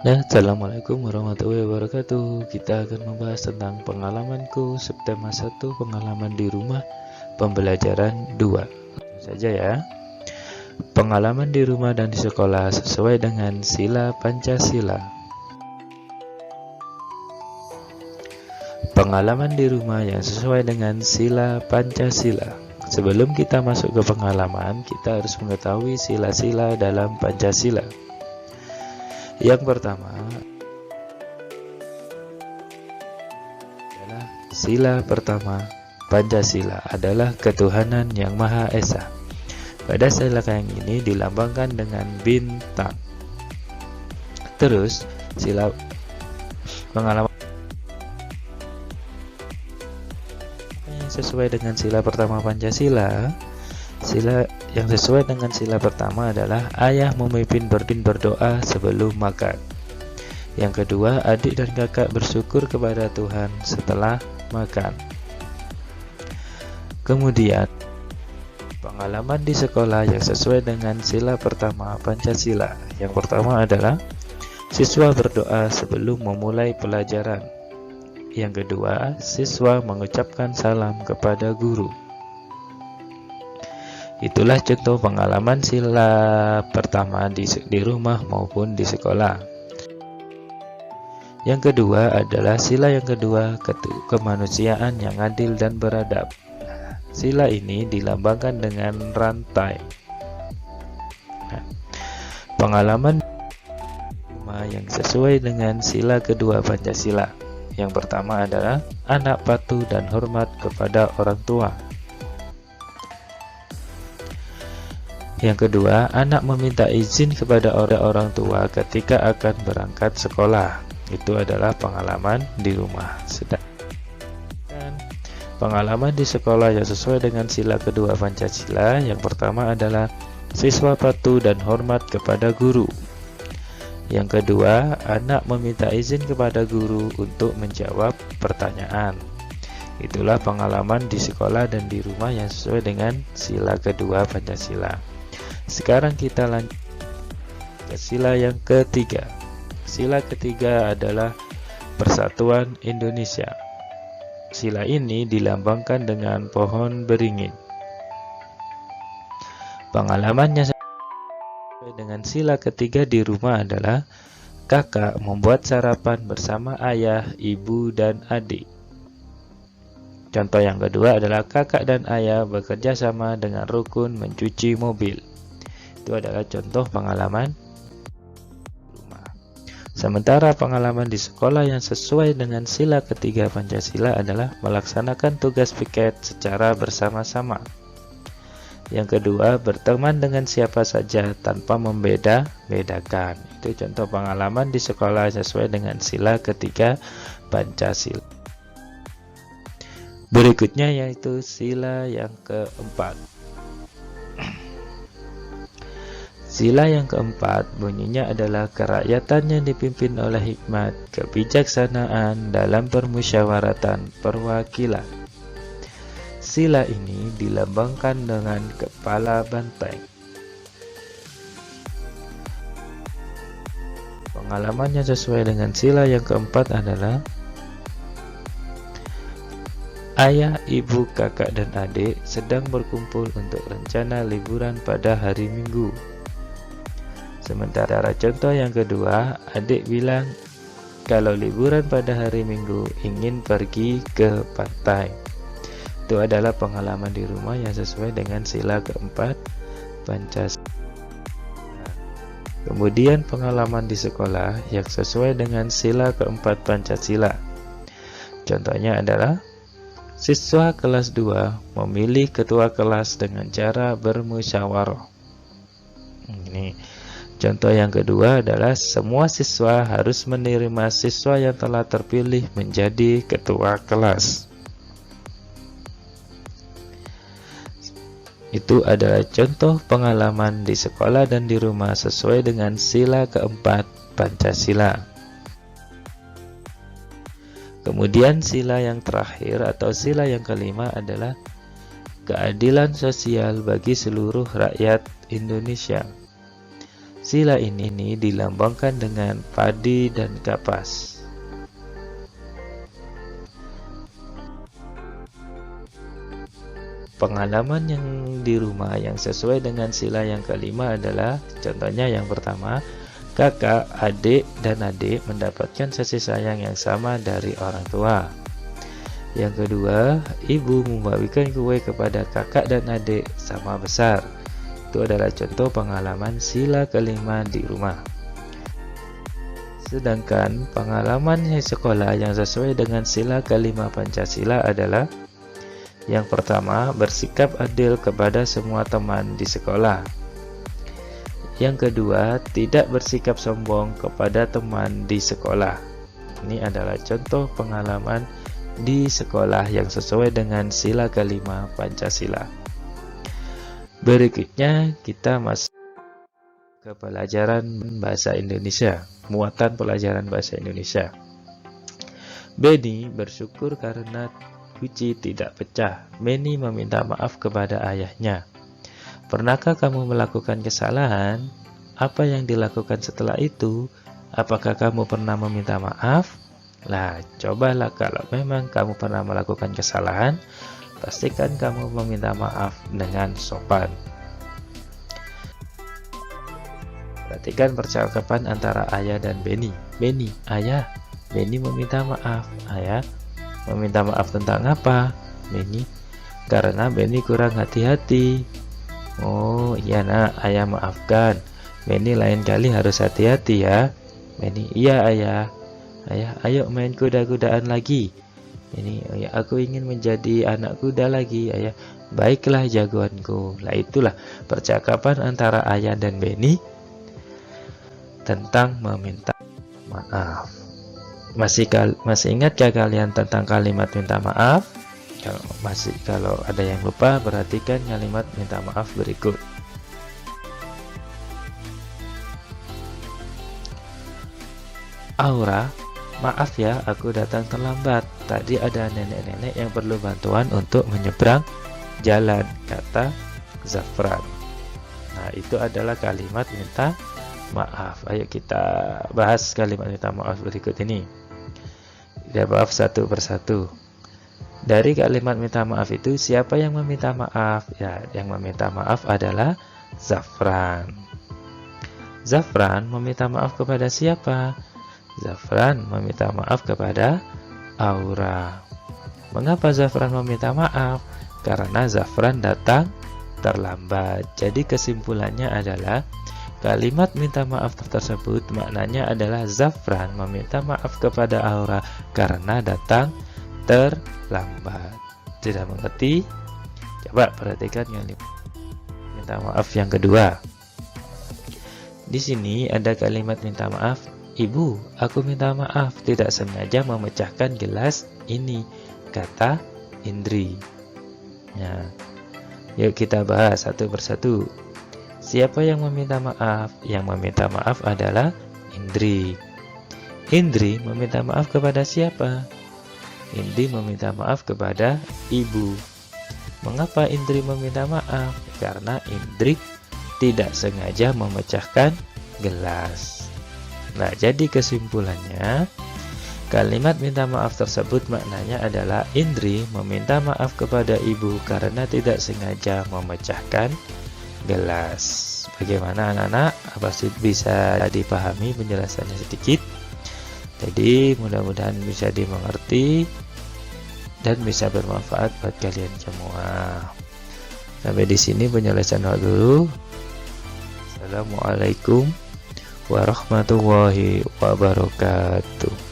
Assalamualaikum warahmatullahi wabarakatuh. Kita akan membahas tentang pengalamanku subtema 1, pengalaman di rumah, pembelajaran 2. Langsung saja ya. Pengalaman di rumah dan di sekolah sesuai dengan sila Pancasila. Pengalaman di rumah yang sesuai dengan sila Pancasila. Sebelum kita masuk ke pengalaman, kita harus mengetahui sila-sila dalam Pancasila. Yang pertama, sila pertama Pancasila adalah ketuhanan yang Maha Esa. Pada sila yang ini dilambangkan dengan bintang. Terus, sila pengalaman yang sesuai dengan sila pertama Pancasila. Sila yang sesuai dengan sila pertama adalah ayah memimpin berdoa sebelum makan. Yang kedua, adik dan kakak bersyukur kepada Tuhan setelah makan. Kemudian, pengalaman di sekolah yang sesuai dengan sila pertama Pancasila. Yang pertama adalah siswa berdoa sebelum memulai pelajaran. Yang kedua, siswa mengucapkan salam kepada guru. Itulah contoh pengalaman sila pertama di rumah maupun di sekolah. Yang kedua adalah sila yang kedua, kemanusiaan yang adil dan beradab. Sila ini dilambangkan dengan rantai. Pengalaman rumah yang sesuai dengan sila kedua Pancasila. Yang pertama adalah anak patuh dan hormat kepada orang tua. Yang kedua, anak meminta izin kepada orang tua ketika akan berangkat sekolah. Itu adalah pengalaman di rumah. Sedangkan pengalaman di sekolah yang sesuai dengan sila kedua Pancasila, yang pertama adalah siswa patuh dan hormat kepada guru. Yang kedua, anak meminta izin kepada guru untuk menjawab pertanyaan. Itulah pengalaman di sekolah dan di rumah yang sesuai dengan sila kedua Pancasila. Sekarang kita lanjut ke sila yang ketiga. Sila ketiga adalah Persatuan Indonesia. Sila ini dilambangkan dengan pohon beringin. Pengalamannya sesuai dengan sila ketiga di rumah adalah kakak membuat sarapan bersama ayah, ibu, dan adik. Contoh yang kedua adalah kakak dan ayah bekerja sama dengan rukun mencuci mobil. Itu adalah contoh pengalaman rumah. Sementara pengalaman di sekolah yang sesuai dengan sila ketiga Pancasila adalah melaksanakan tugas piket secara bersama-sama. Yang kedua, berteman dengan siapa saja tanpa membeda-bedakan. Itu contoh pengalaman di sekolah sesuai dengan sila ketiga Pancasila. Berikutnya yaitu sila yang keempat. Sila yang keempat bunyinya adalah kerakyatan yang dipimpin oleh hikmat, kebijaksanaan dalam permusyawaratan perwakilan. Sila ini dilambangkan dengan kepala banteng. Pengalamannya sesuai dengan sila yang keempat adalah ayah, ibu, kakak, dan adik sedang berkumpul untuk rencana liburan pada hari Minggu. Sementara contoh yang kedua, adik bilang kalau liburan pada hari Minggu ingin pergi ke pantai. Itu adalah pengalaman di rumah yang sesuai dengan sila keempat Pancasila. Kemudian pengalaman di sekolah yang sesuai dengan sila keempat Pancasila. Contohnya adalah siswa kelas 2 memilih ketua kelas dengan cara bermusyawarah. Ini contoh yang kedua adalah semua siswa harus menerima siswa yang telah terpilih menjadi ketua kelas. Itu adalah contoh pengalaman di sekolah dan di rumah sesuai dengan sila keempat Pancasila. Kemudian sila yang terakhir atau sila yang kelima adalah keadilan sosial bagi seluruh rakyat Indonesia. Sila ini dilambangkan dengan padi dan kapas. Pengalaman yang di rumah yang sesuai dengan sila yang kelima adalah, contohnya yang pertama, kakak, adik, dan adik mendapatkan kasih sayang yang sama dari orang tua. Yang kedua, ibu membagikan kue kepada kakak dan adik sama besar. Itu adalah contoh pengalaman sila kelima di rumah. Sedangkan pengalaman di sekolah yang sesuai dengan sila kelima Pancasila adalah, yang pertama, bersikap adil kepada semua teman di sekolah. Yang kedua, tidak bersikap sombong kepada teman di sekolah. Ini adalah contoh pengalaman di sekolah yang sesuai dengan sila kelima Pancasila. Berikutnya kita masuk ke pelajaran bahasa Indonesia, muatan pelajaran bahasa Indonesia. Beni bersyukur karena guci tidak pecah. Beni meminta maaf kepada ayahnya. Pernahkah kamu melakukan kesalahan? Apa yang dilakukan setelah itu? Apakah kamu pernah meminta maaf? Lah, cobalah kalau memang kamu pernah melakukan kesalahan, pastikan kamu meminta maaf dengan sopan. Perhatikan percakapan antara ayah dan Beni. Beni, ayah. Beni meminta maaf. Ayah, meminta maaf tentang apa? Beni, karena Beni kurang hati-hati. Oh iya nak, ayah maafkan. Beni lain kali harus hati-hati ya. Beni, iya ayah. Ayah, ayo main kuda-kudaan lagi. Ini, ayah, aku ingin menjadi anak kuda lagi. Ayah, baiklah jagoanku. Lah itulah percakapan antara ayah dan Beni tentang meminta maaf. Masih ingatkah kalian tentang kalimat minta maaf? Kalau ada yang lupa, perhatikan kalimat minta maaf berikut. Aura, maaf ya, aku datang terlambat. Tadi ada nenek-nenek yang perlu bantuan untuk menyeberang jalan, kata Zafran. Nah, itu adalah kalimat minta maaf. Ayo kita bahas kalimat minta maaf berikut ini. Kita bahas satu persatu. Dari kalimat minta maaf itu, siapa yang meminta maaf? Ya, yang meminta maaf adalah Zafran. Zafran meminta maaf kepada siapa? Zafran meminta maaf kepada Aura. Mengapa Zafran meminta maaf? Karena Zafran datang terlambat. Jadi kesimpulannya adalah kalimat minta maaf tersebut maknanya adalah Zafran meminta maaf kepada Aura karena datang terlambat. Tidak mengerti? Coba perhatikan kalimat minta maaf yang kedua. Di sini ada kalimat minta maaf. Ibu, aku minta maaf tidak sengaja memecahkan gelas ini, kata Indri. Ya. Yuk kita bahas satu persatu. Siapa yang meminta maaf? Yang meminta maaf adalah Indri. Indri meminta maaf kepada siapa? Indri meminta maaf kepada ibu. Mengapa Indri meminta maaf? Karena Indri tidak sengaja memecahkan gelas. Nah, jadi kesimpulannya, kalimat minta maaf tersebut maknanya adalah Indri meminta maaf kepada ibu karena tidak sengaja memecahkan gelas. Bagaimana anak-anak? Apa bisa dipahami penjelasannya sedikit? Jadi mudah-mudahan bisa dimengerti dan bisa bermanfaat buat kalian semua. Sampai di sini penjelasan dulu. Assalamualaikum warahmatullahi wabarakatuh.